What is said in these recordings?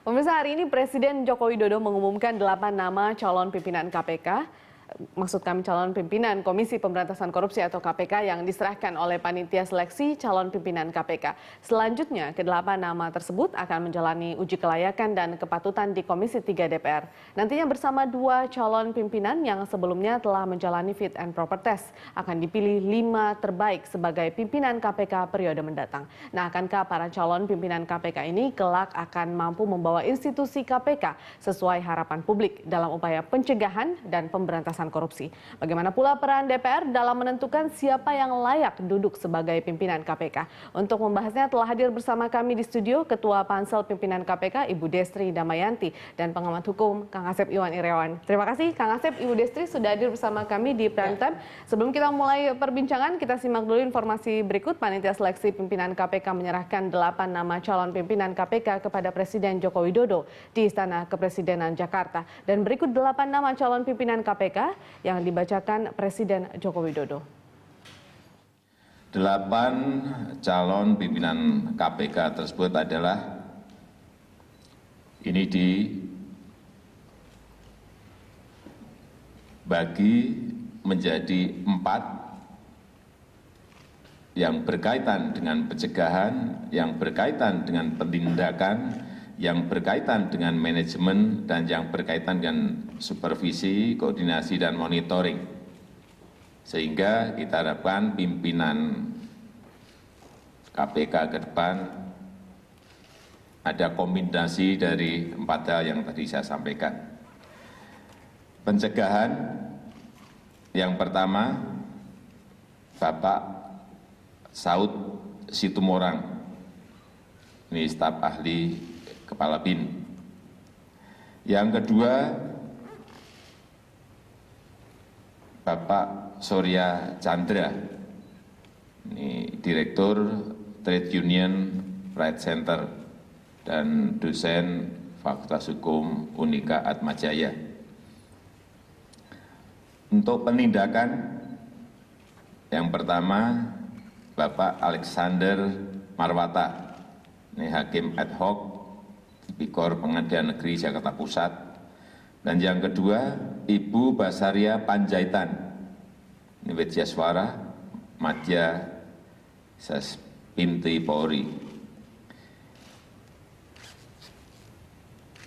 Pemirsa, hari ini Presiden Joko Widodo mengumumkan 8 nama calon pimpinan KPK. Maksud kami calon pimpinan Komisi Pemberantasan Korupsi atau KPK yang diserahkan oleh Panitia Seleksi Calon Pimpinan KPK. Selanjutnya, ke-8 nama tersebut akan menjalani uji kelayakan dan kepatutan di Komisi 3 DPR. Nantinya bersama 2 calon pimpinan yang sebelumnya telah menjalani fit and proper test, akan dipilih 5 terbaik sebagai pimpinan KPK periode mendatang. Nah, akankah para calon pimpinan KPK ini kelak akan mampu membawa institusi KPK sesuai harapan publik dalam upaya pencegahan dan pemberantasan korupsi? Bagaimana pula peran DPR dalam menentukan siapa yang layak duduk sebagai pimpinan KPK? Untuk membahasnya telah hadir bersama kami di studio Ketua Pansel Pimpinan KPK Ibu Destri Damayanti dan pengamat hukum Kang Asep Iwan Iryawan. Terima kasih Kang Asep, Ibu Destri sudah hadir bersama kami di Prime Time. Sebelum kita mulai perbincangan, kita simak dulu informasi berikut. Panitia Seleksi Pimpinan KPK menyerahkan 8 nama calon pimpinan KPK kepada Presiden Joko Widodo di Istana Kepresidenan Jakarta. Dan berikut 8 nama calon pimpinan KPK yang dibacakan Presiden Joko Widodo. 8 calon pimpinan KPK tersebut adalah ini dibagi menjadi 4 yang berkaitan dengan pencegahan, yang berkaitan dengan penindakan, yang berkaitan dengan manajemen, dan yang berkaitan dengan supervisi, koordinasi, dan monitoring. Sehingga kita harapkan pimpinan KPK ke depan ada kombinasi dari 4 hal yang tadi saya sampaikan. Pencegahan, yang pertama, Bapak Saud Situmorang, ini staf ahli Kepala BIN. Yang kedua, Bapak Surya Chandra, ini Direktur Trade Union Right Center dan dosen Fakultas Hukum Unika Atmajaya. Untuk penindakan, yang pertama Bapak Alexander Marwata, ini Hakim Ad Hoc Tipikor Pengadilan Negeri Jakarta Pusat. Dan yang kedua, Ibu Basaria Panjaitan, ini Widyaswara Madya Sespinti Polri.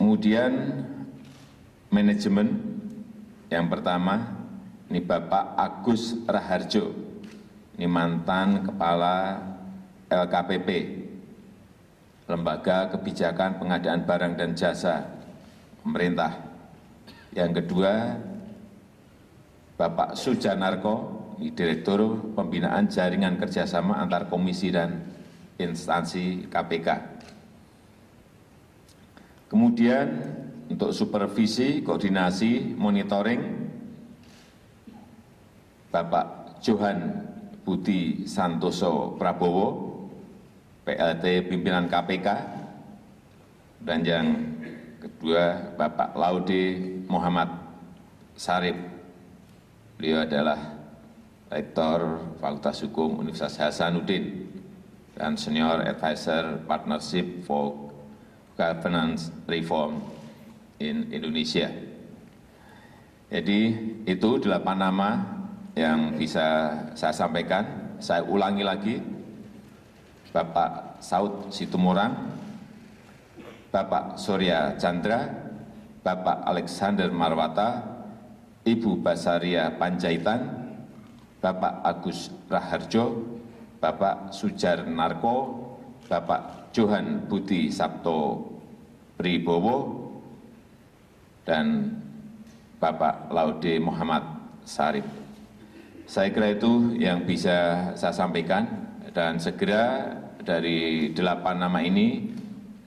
Kemudian manajemen, yang pertama, ini Bapak Agus Raharjo, ini mantan Kepala LKPP, Lembaga Kebijakan Pengadaan Barang dan Jasa Pemerintah. Yang kedua, Bapak Sujanarko, Direktur Pembinaan Jaringan Kerjasama Antar Komisi dan Instansi KPK. Kemudian untuk supervisi, koordinasi, monitoring, Bapak Johan Budi Santoso Prabowo, PLT Pimpinan KPK. Dan yang kedua, Bapak Laude Muhammad Sarip, beliau adalah Rektor Fakultas Hukum Universitas Hasanuddin dan Senior Advisor Partnership for Governance Reform in Indonesia. Jadi itu 8 nama yang bisa saya sampaikan. Saya ulangi lagi, Bapak Saud Situmorang, Bapak Surya Chandra, Bapak Alexander Marwata, Ibu Basaria Panjaitan, Bapak Agus Raharjo, Bapak Sujanarko, Bapak Johan Budi Sabto Pribowo, dan Bapak Laude Muhammad Sarip. Saya kira itu yang bisa saya sampaikan. Dan segera dari 8 nama ini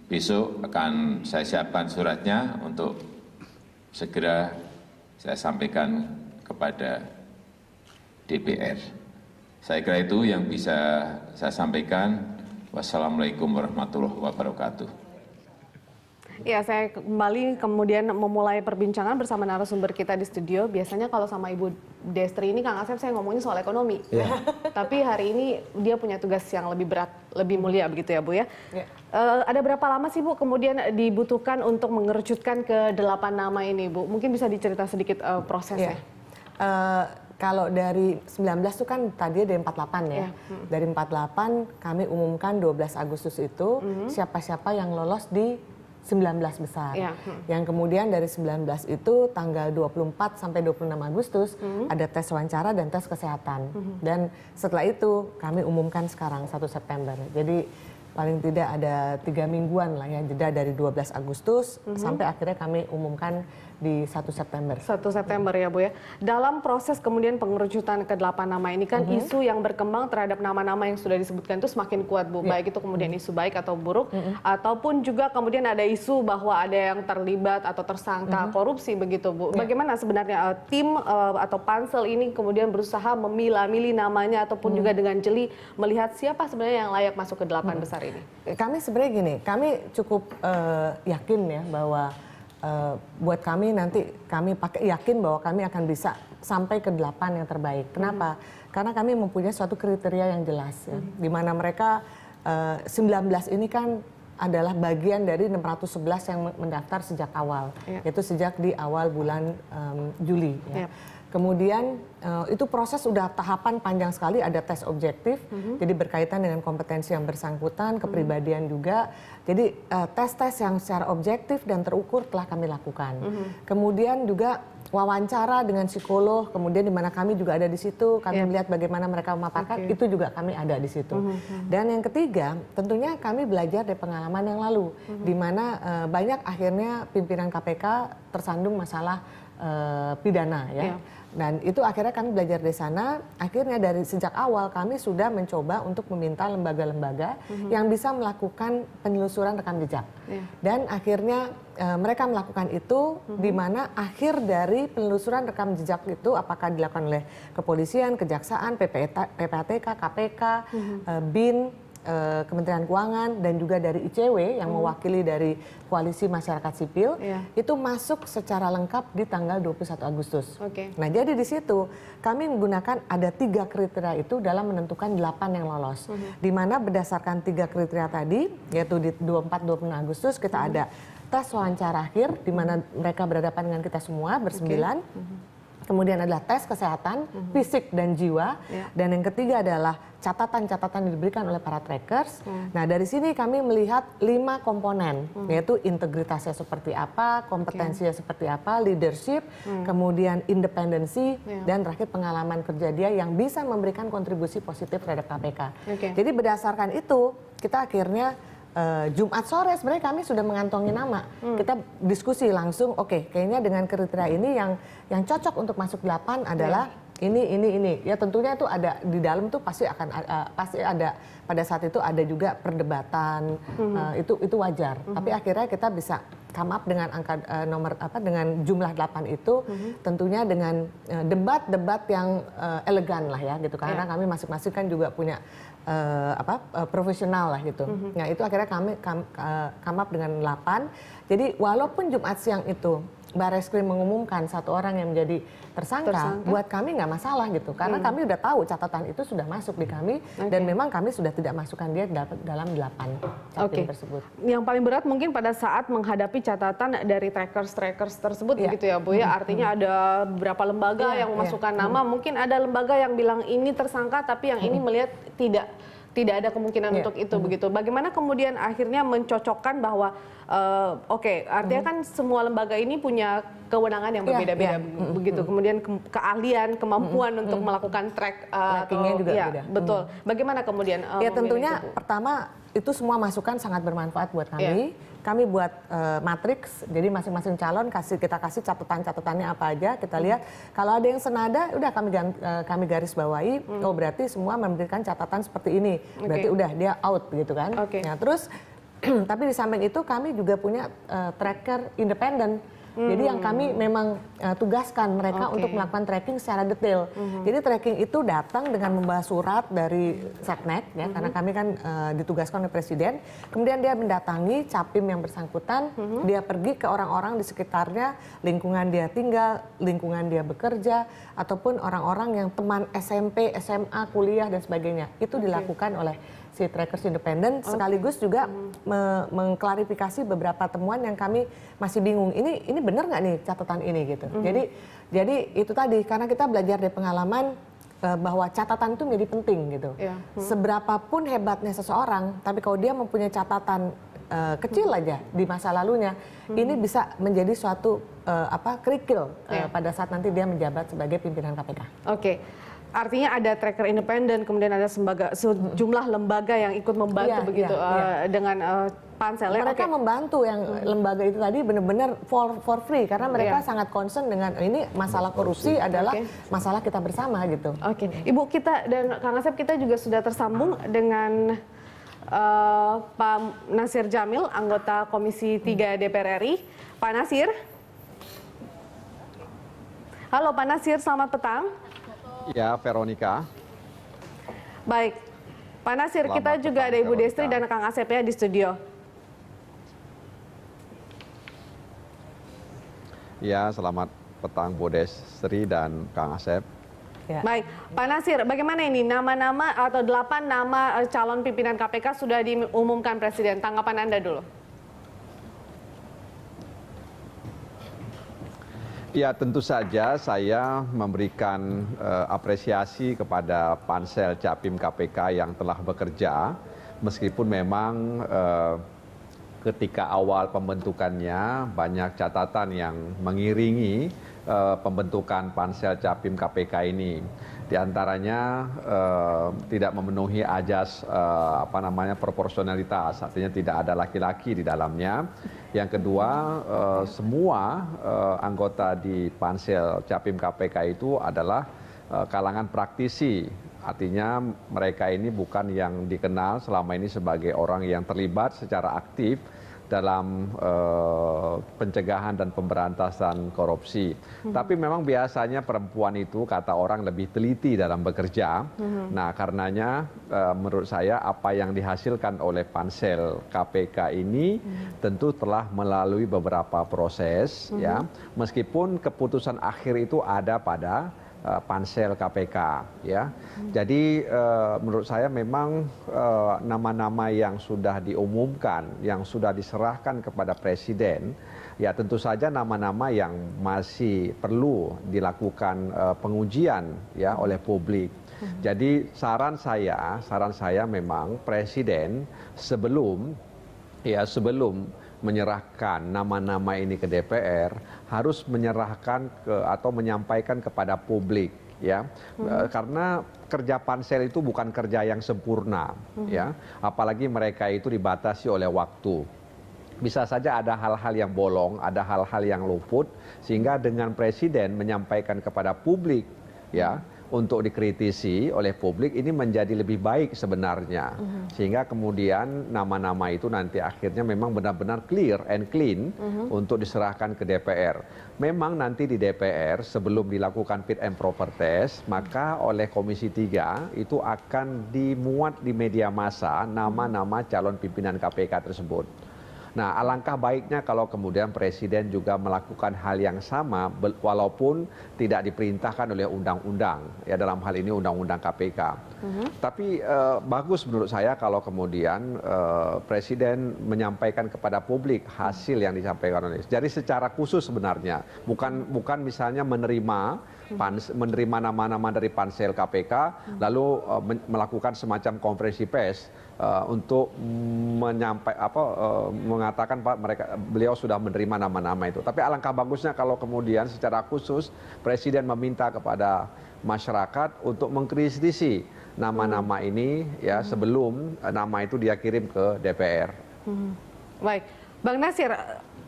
besok akan saya siapkan suratnya untuk segera saya sampaikan kepada DPR. Saya kira itu yang bisa saya sampaikan. Wassalamualaikum warahmatullahi wabarakatuh. Ya, saya kembali kemudian memulai perbincangan bersama narasumber kita di studio. Biasanya kalau sama Ibu Destri ini, Kang Asep, saya ngomongnya soal ekonomi. Yeah. Tapi hari ini dia punya tugas yang lebih berat, lebih mulia begitu ya, Bu ya. Yeah. Ada berapa lama sih, Bu, kemudian dibutuhkan untuk mengerucutkan ke 8 nama ini, Bu? Mungkin bisa dicerita sedikit prosesnya. Kalau dari 19 itu kan tadi dari 48 ya. Dari 48 kami umumkan 12 Agustus itu siapa-siapa yang lolos di 19 besar. Yang kemudian dari 19 itu tanggal 24 sampai 26 Agustus ada tes wawancara dan tes kesehatan. Dan setelah itu kami umumkan sekarang 1 September. Jadi paling tidak ada 3 mingguan lah ya, jeda dari 12 Agustus sampai akhirnya kami umumkan di 1 September. 1 September ya, Bu ya. Dalam proses kemudian pengerucutan ke 8 nama ini kan isu yang berkembang terhadap nama-nama yang sudah disebutkan itu semakin kuat, Bu. Baik itu kemudian isu baik atau buruk, ataupun juga kemudian ada isu bahwa ada yang terlibat atau tersangka korupsi begitu, Bu. Bagaimana sebenarnya tim atau pansel ini kemudian berusaha memilah-milih namanya ataupun juga dengan jeli melihat siapa sebenarnya yang layak masuk ke 8 besar ini? Kami sebenarnya gini, kami cukup yakin ya bahwa buat kami nanti kami yakin bahwa kami akan bisa sampai ke 8 yang terbaik. Kenapa? Karena kami mempunyai suatu kriteria yang jelas ya. Di mana mereka 19 ini kan adalah bagian dari 611 yang mendaftar sejak awal, yaitu sejak di awal bulan Juli ya. Kemudian itu proses sudah tahapan panjang sekali, ada tes objektif, jadi berkaitan dengan kompetensi yang bersangkutan, kepribadian juga. Jadi tes-tes yang secara objektif dan terukur telah kami lakukan. Kemudian juga wawancara dengan psikolog, kemudian di mana kami juga ada di situ, kami melihat bagaimana mereka memaparkan, itu juga kami ada di situ. Dan yang ketiga, tentunya kami belajar dari pengalaman yang lalu, di mana banyak akhirnya pimpinan KPK tersandung masalah pidana ya. Dan itu akhirnya kami belajar dari sana, akhirnya dari sejak awal kami sudah mencoba untuk meminta lembaga-lembaga yang bisa melakukan penelusuran rekam jejak. Dan akhirnya mereka melakukan itu, di mana akhir dari penelusuran rekam jejak itu apakah dilakukan oleh kepolisian, kejaksaan, PPATK, KPK, BIN, Kementerian Keuangan dan juga dari ICW yang mewakili dari Koalisi Masyarakat Sipil itu masuk secara lengkap di tanggal 21 Agustus. Nah, jadi di situ kami menggunakan ada 3 kriteria itu dalam menentukan 8 yang lolos. Di mana berdasarkan 3 kriteria tadi, yaitu di 24-26 Agustus kita ada tes wawancara akhir di mana mereka berhadapan dengan kita semua bersembilan. Kemudian adalah tes kesehatan, fisik dan jiwa. Dan yang ketiga adalah catatan-catatan yang diberikan oleh para trackers. Nah, dari sini kami melihat 5 komponen, yaitu integritasnya seperti apa, kompetensinya seperti apa, leadership, kemudian independensi, dan terakhir pengalaman kerja dia yang bisa memberikan kontribusi positif terhadap KPK. Jadi berdasarkan itu, kita akhirnya Jumat sore sebenarnya kami sudah mengantongi nama. Kita diskusi langsung, oke, kayaknya dengan kriteria ini yang cocok untuk masuk 8 adalah ini. Ya tentunya itu ada di dalam tuh pasti ada pada saat itu ada juga perdebatan, itu wajar. Tapi akhirnya kita bisa come up dengan angka dengan jumlah 8 itu, tentunya dengan debat-debat yang elegan lah ya gitu. Karena kami masing-masing kan juga punya profesional lah gitu. Nah, itu akhirnya kami come up dengan 8. Jadi walaupun Jumat siang itu Barreskrim mengumumkan 1 orang yang menjadi tersangka, buat kami nggak masalah gitu. Karena kami udah tahu catatan itu sudah masuk di kami dan memang kami sudah tidak masukkan dia dalam 8 capim tersebut. Yang paling berat mungkin pada saat menghadapi catatan dari trackers tersebut begitu ya, Bu ya. Artinya ada beberapa lembaga yang memasukkan nama, mungkin ada lembaga yang bilang ini tersangka tapi yang ini melihat tidak ada kemungkinan untuk itu begitu. Bagaimana kemudian akhirnya mencocokkan bahwa artinya kan semua lembaga ini punya kewenangan yang berbeda-beda begitu. Kemudian keahlian, kemampuan untuk melakukan trackingnya juga beda. Betul. Bagaimana kemudian? Ya tentunya pertama itu semua masukan sangat bermanfaat buat kami. Kami buat matriks, jadi masing-masing calon kita kasih catatan-catatannya apa aja. Kita lihat kalau ada yang senada, udah kami garis bawahi. Oh berarti semua memberikan catatan seperti ini. Berarti udah dia out gitu kan. Nah terus tapi di samping itu kami juga punya tracker independen. Jadi yang kami memang tugaskan mereka untuk melakukan tracking secara detail. Jadi tracking itu datang dengan membawa surat dari Setnek, ya, karena kami kan ditugaskan oleh Presiden. Kemudian dia mendatangi capim yang bersangkutan, dia pergi ke orang-orang di sekitarnya, lingkungan dia tinggal, lingkungan dia bekerja, ataupun orang-orang yang teman SMP, SMA, kuliah dan sebagainya. Itu dilakukan oleh si Trackers Independen, sekaligus juga mengklarifikasi beberapa temuan yang kami masih bingung. Ini benar nggak nih catatan ini gitu. Jadi itu tadi, karena kita belajar dari pengalaman bahwa catatan itu menjadi penting gitu. Seberapapun hebatnya seseorang, tapi kalau dia mempunyai catatan kecil aja di masa lalunya, ini bisa menjadi suatu kerikil pada saat nanti dia menjabat sebagai pimpinan KPK. Oke. Artinya ada tracker independen, kemudian ada sejumlah lembaga yang ikut membantu begitu dengan pansel. Mereka membantu yang lembaga itu tadi benar-benar for free karena mereka sangat concern dengan ini masalah korupsi adalah masalah kita bersama gitu. Oke, Ibu kita dan Kang Asep, kita juga sudah tersambung dengan Pak Nasir Jamil, anggota Komisi 3 DPR RI. Pak Nasir. Halo Pak Nasir, selamat petang. Ya, Veronica. Baik, Pak Nasir, kita juga ada Ibu Destri dan Kang Asep ya di studio. Ya, selamat petang Bu Destri dan Kang Asep. Ya. Baik, Pak Nasir, bagaimana ini nama-nama atau 8 nama calon pimpinan KPK sudah diumumkan Presiden? Tanggapan Anda dulu. Ya, tentu saja saya memberikan apresiasi kepada pansel Capim KPK yang telah bekerja, meskipun memang ketika awal pembentukannya banyak catatan yang mengiringi pembentukan pansel Capim KPK ini. Di antaranya tidak memenuhi ajas proporsionalitas, artinya tidak ada laki-laki di dalamnya. Yang kedua, semua anggota di pansel Capim KPK itu adalah kalangan praktisi. Artinya mereka ini bukan yang dikenal selama ini sebagai orang yang terlibat secara aktif dalam pencegahan dan pemberantasan korupsi. Tapi memang biasanya perempuan itu kata orang lebih teliti dalam bekerja. Nah, karenanya menurut saya apa yang dihasilkan oleh pansel KPK ini tentu telah melalui beberapa proses, ya. Meskipun keputusan akhir itu ada pada pansel KPK, ya. Jadi menurut saya memang nama-nama yang sudah diumumkan, yang sudah diserahkan kepada Presiden, ya tentu saja nama-nama yang masih perlu dilakukan pengujian ya oleh publik. Jadi saran saya memang Presiden sebelum menyerahkan nama-nama ini ke DPR harus menyerahkan atau menyampaikan kepada publik, ya. Karena kerja pansel itu bukan kerja yang sempurna, ya. Apalagi mereka itu dibatasi oleh waktu. Bisa saja ada hal-hal yang bolong, ada hal-hal yang luput, sehingga dengan Presiden menyampaikan kepada publik, ya, untuk dikritisi oleh publik ini menjadi lebih baik sebenarnya. Sehingga kemudian nama-nama itu nanti akhirnya memang benar-benar clear and clean untuk diserahkan ke DPR. Memang nanti di DPR sebelum dilakukan fit and proper test, maka oleh Komisi 3 itu akan dimuat di media massa nama-nama calon pimpinan KPK tersebut. Nah, alangkah baiknya kalau kemudian Presiden juga melakukan hal yang sama walaupun tidak diperintahkan oleh undang-undang, ya dalam hal ini undang-undang KPK. Tapi bagus menurut saya kalau kemudian Presiden menyampaikan kepada publik hasil yang disampaikan oleh. Jadi secara khusus sebenarnya, bukan misalnya menerima nama-nama dari pansel KPK lalu melakukan semacam konferensi pers untuk mengatakan beliau sudah menerima nama-nama itu. Tapi alangkah bagusnya kalau kemudian secara khusus Presiden meminta kepada masyarakat untuk mengkritisi nama-nama ini ya sebelum nama itu dia kirim ke DPR. Baik, Bang Nasir.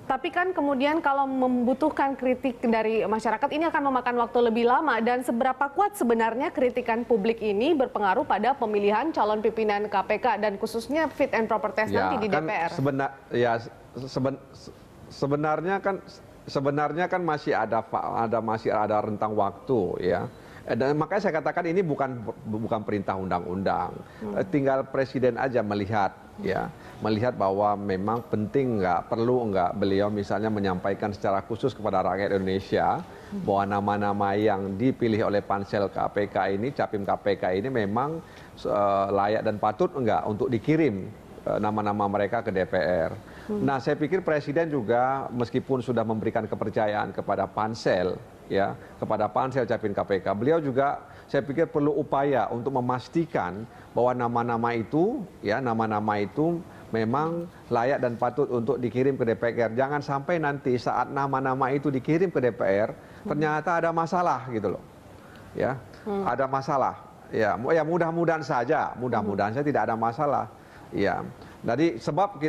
Tapi kan kemudian kalau membutuhkan kritik dari masyarakat ini akan memakan waktu lebih lama, dan seberapa kuat sebenarnya kritikan publik ini berpengaruh pada pemilihan calon pimpinan KPK dan khususnya fit and proper test nanti di DPR? Sebenarnya kan sebenarnya kan masih ada rentang waktu ya. Dan makanya saya katakan ini bukan perintah undang-undang. Tinggal presiden aja melihat ya, melihat bahwa memang penting perlu beliau misalnya menyampaikan secara khusus kepada rakyat Indonesia bahwa nama-nama yang dipilih oleh pansel KPK ini, Capim KPK ini memang layak dan patut untuk dikirim nama-nama mereka ke DPR. Nah, saya pikir presiden juga meskipun sudah memberikan kepercayaan kepada pansel ya, kepada pansel Capim KPK, beliau juga saya pikir perlu upaya untuk memastikan bahwa nama-nama itu memang layak dan patut untuk dikirim ke DPR. Jangan sampai nanti saat nama-nama itu dikirim ke DPR ternyata ada masalah gitu loh. Ya, ada masalah. Ya mudah-mudahan saja tidak ada masalah. Ya. Jadi sebab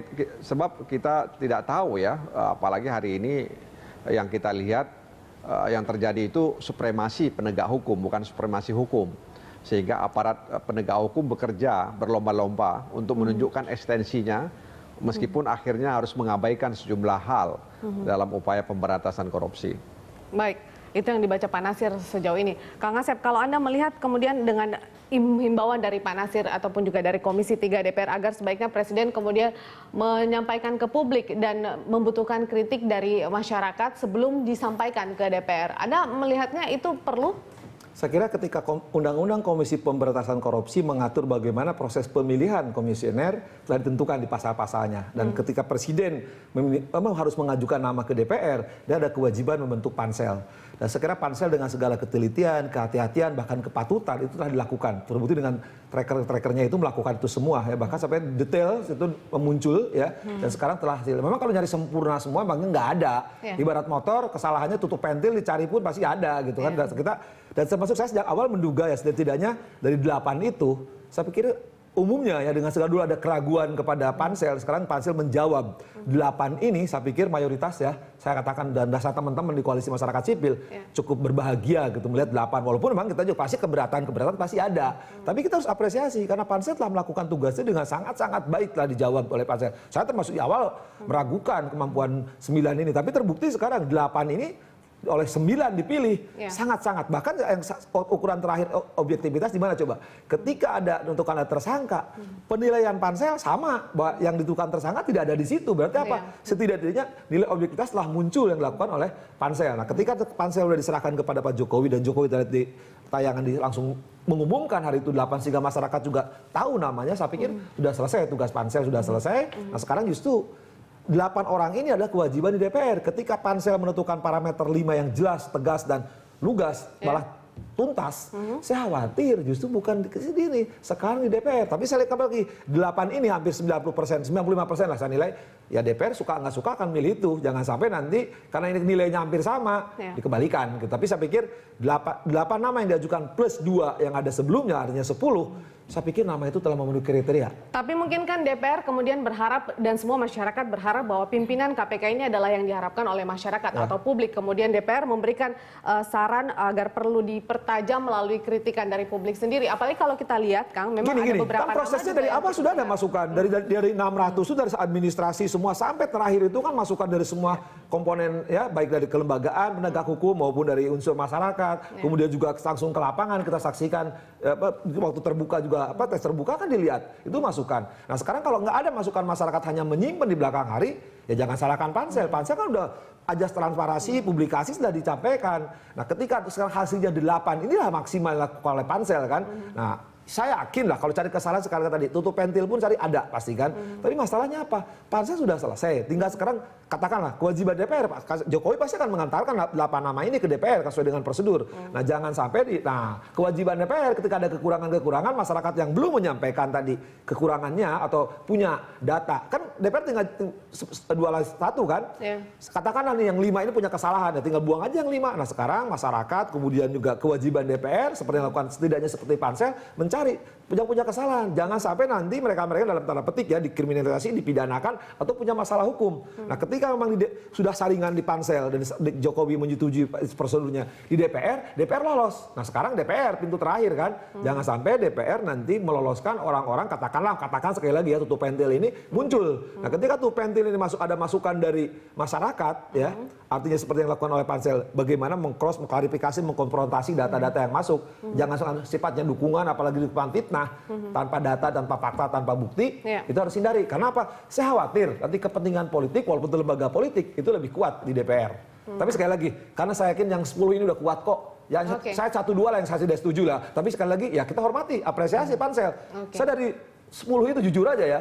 kita tidak tahu ya, apalagi hari ini yang kita lihat yang terjadi itu supremasi penegak hukum, bukan supremasi hukum. Sehingga aparat penegak hukum bekerja berlomba-lomba untuk menunjukkan ekstensinya, meskipun akhirnya harus mengabaikan sejumlah hal dalam upaya pemberantasan korupsi. Baik, itu yang dibaca Pak Nasir sejauh ini. Kang Asep, kalau Anda melihat kemudian dengan himbauan dari Pak Nasir ataupun juga dari Komisi 3 DPR agar sebaiknya Presiden kemudian menyampaikan ke publik dan membutuhkan kritik dari masyarakat sebelum disampaikan ke DPR. Anda melihatnya itu perlu? Saya kira ketika Undang-Undang Komisi Pemberantasan Korupsi mengatur bagaimana proses pemilihan komisioner telah ditentukan di pasal-pasalnya. Dan ketika Presiden memang harus mengajukan nama ke DPR, dia ada kewajiban membentuk pansel. Dan saya kira pansel dengan segala ketelitian, kehati-hatian, bahkan kepatutan itu telah dilakukan. Terbukti dengan tracker-trackernya itu melakukan itu semua. Ya. Bahkan sampai detail itu muncul. Ya. Dan sekarang telah hasil. Memang kalau nyari sempurna semua, memang nggak ada. Yeah. Ibarat motor, kesalahannya tutup pentil, dicari pun pasti ada. Gitu kan. Dan termasuk saya sejak awal menduga ya setidaknya dari 8 itu, saya pikir umumnya ya dengan segala dulu ada keraguan kepada pansel, sekarang pansel menjawab 8 ini saya pikir mayoritas ya, saya katakan dan dasar teman-teman di koalisi masyarakat sipil cukup berbahagia gitu melihat 8, walaupun memang kita juga pasti keberatan pasti ada. Tapi kita harus apresiasi karena pansel telah melakukan tugasnya dengan sangat-sangat baik telah dijawab oleh pansel. Saya termasuk di awal meragukan kemampuan 9 ini, tapi terbukti sekarang 8 ini oleh 9 dipilih sangat-sangat, bahkan yang ukuran terakhir objektivitas di mana coba ketika ada menentukan ada tersangka penilaian pansel sama bahwa yang ditentukan tersangka tidak ada di situ, berarti apa setidaknya nilai objektivitas telah muncul yang dilakukan oleh pansel. Nah ketika pansel sudah diserahkan kepada Pak Jokowi dan Jokowi tadi di tayangan langsung mengumumkan hari itu 8 sehingga masyarakat juga tahu namanya, saya pikir sudah selesai tugas pansel sudah selesai. Nah sekarang justru 8 orang ini adalah kewajiban di DPR. Ketika pansel menentukan parameter 5 yang jelas, tegas, dan lugas, malah tuntas, saya khawatir justru bukan di sini, sekarang di DPR. Tapi saya lihat lagi, 8 ini hampir 90%, 95% lah saya nilai, ya DPR suka nggak suka akan milih itu. Jangan sampai nanti, karena ini nilainya hampir sama, dikembalikan. Tapi saya pikir 8 nama yang diajukan plus 2 yang ada sebelumnya, artinya 10, saya pikir nama itu telah memenuhi kriteria. Tapi mungkin kan DPR kemudian berharap dan semua masyarakat berharap bahwa pimpinan KPK ini adalah yang diharapkan oleh masyarakat atau publik. Kemudian DPR memberikan saran agar perlu dipertajam melalui kritikan dari publik sendiri. Apalagi kalau kita lihat, Kang, memang ada beberapa kan prosesnya dari awal sudah ada masukan. Dari 600 itu dari administrasi semua sampai terakhir itu kan masukan dari semua komponen ya, baik dari kelembagaan, penegak hukum maupun dari unsur masyarakat. Kemudian juga langsung ke lapangan kita saksikan waktu terbuka juga tes terbuka kan dilihat itu masukan. Nah sekarang kalau nggak ada masukan masyarakat hanya menyimpan di belakang hari, ya jangan salahkan pansel. Pansel kan udah ajas transparansi, publikasi sudah dicampaikan. Nah ketika sekarang hasilnya 8, inilah maksimal dilakukan oleh pansel kan. Nah saya yakin lah kalau cari kesalahan sekarang tadi tutup pentil pun cari ada pasti kan. Tapi masalahnya apa? Pansel sudah selesai. Tinggal sekarang katakanlah kewajiban DPR, Pak Jokowi pasti akan mengantarkan 8 nama ini ke DPR sesuai dengan prosedur. Nah jangan sampai kewajiban DPR ketika ada kekurangan-kekurangan masyarakat yang belum menyampaikan tadi kekurangannya atau punya data kan DPR tinggal 2-1 kan. Katakanlah nih yang 5 ini punya kesalahan, ya tinggal buang aja yang 5. Nah sekarang masyarakat kemudian juga kewajiban DPR seperti yang dilakukan setidaknya seperti pansel mencari yang punya kesalahan. Jangan sampai nanti mereka-mereka dalam tanda petik ya dikriminalisasi, dipidanakan atau punya masalah hukum. Nah, ketika memang sudah saringan di pansel dan Jokowi menyetujui prosedurnya di DPR, DPR lolos. Nah, sekarang DPR pintu terakhir kan. Jangan sampai DPR nanti meloloskan orang-orang katakan sekali lagi ya tutup pentil ini muncul. Nah, ketika tutup pentil ini ada masukan dari masyarakat ya, artinya seperti yang dilakukan oleh pansel, bagaimana mengklarifikasi, mengkonfrontasi data-data yang masuk. Jangan sifatnya dukungan apalagi dukungan fitnah. Tanpa data, tanpa fakta, tanpa bukti, itu harus hindari. Karena apa? Saya khawatir nanti kepentingan politik, walaupun itu lembaga politik, itu lebih kuat di DPR. Tapi sekali lagi, karena saya yakin yang 10 ini udah kuat kok. Ya, saya 1-2 lah yang saya sudah setuju lah. Tapi sekali lagi, ya kita hormati, apresiasi pansel. Saya dari 10 itu jujur aja ya.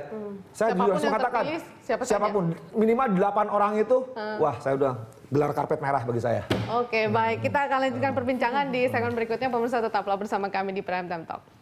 Saya jujur harus mengatakan, siapapun, minimal 8 orang itu, wah saya udah gelar karpet merah bagi saya. Oke, baik. Kita akan lanjutkan perbincangan di segmen berikutnya. Pemirsa tetaplah bersama kami di Prime Time Talk.